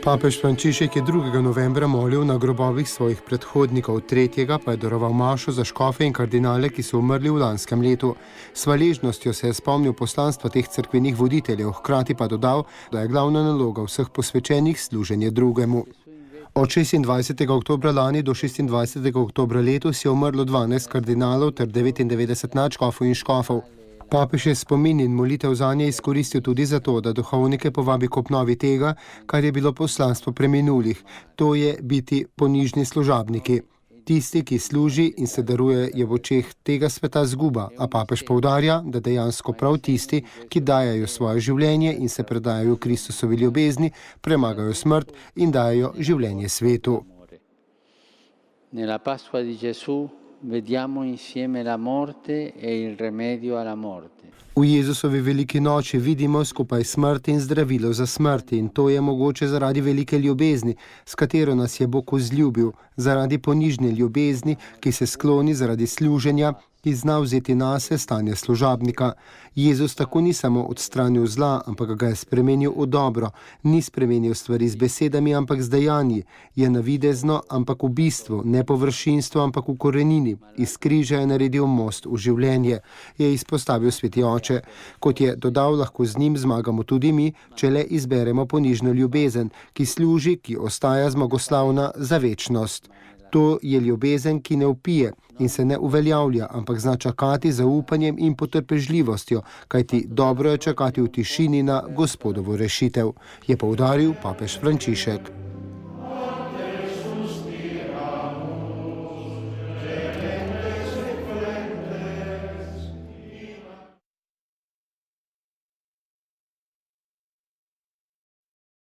Papež Frančišek je 2. novembra molil na grobovih svojih predhodnikov, 3. pa je daroval mašo za škofe in kardinale, ki so umrli v lanskem letu. S hvaležnostjo se je spomnil poslanstva teh cerkvenih voditeljev, hkrati pa dodal, da je glavna naloga vseh posvečenih služenje drugemu. Od 26. oktobra lani do 26. oktobra letos je umrlo 12 kardinalov ter 99 nadškofov in škofov. Papež je spomin in molitev zanje izkoristil tudi zato, da duhovnike povabi k obnovi tega, kar je bilo poslanstvo preminulih, to je biti ponižni služabniki. Tisti, ki služi in se daruje, je v očeh tega sveta zguba, a papež poudarja, da dejansko prav tisti, ki dajajo svoje življenje in se predajajo Kristusovi ljubezni, premagajo smrt in dajajo življenje svetu. Nella Pasqua di Gesù vediamo insieme la morte e il rimedio alla morte. V Jezusovi veliki noči vidimo skupaj smrt in zdravilo za smrt in to je mogoče zaradi velike ljubezni, s katero nas je Bog vzljubil, zaradi ponižne ljubezni, ki se skloni zaradi služenja, ki zna vzeti nase stanje služabnika. Jezus tako ni samo odstranil zla, ampak ga je spremenil v dobro. Ni spremenil stvari z besedami, ampak z dejanji. Je navidezno, ampak v bistvu, ne površinstvo, ampak v korenini. Iz križa je naredil most v življenje, je izpostavil sveti oče. Kot je dodal, lahko z njim zmagamo tudi mi, če le izberemo ponižno ljubezen, ki služi, ki ostaja zmagoslavna za večnost. To je ljubezen, ki ne vpije in se ne uveljavlja, ampak zna čakati z zaupanjem in potrpežljivostjo, kajti dobro je čakati v tišini na Gospodovo rešitev, je poudaril papež Frančišek.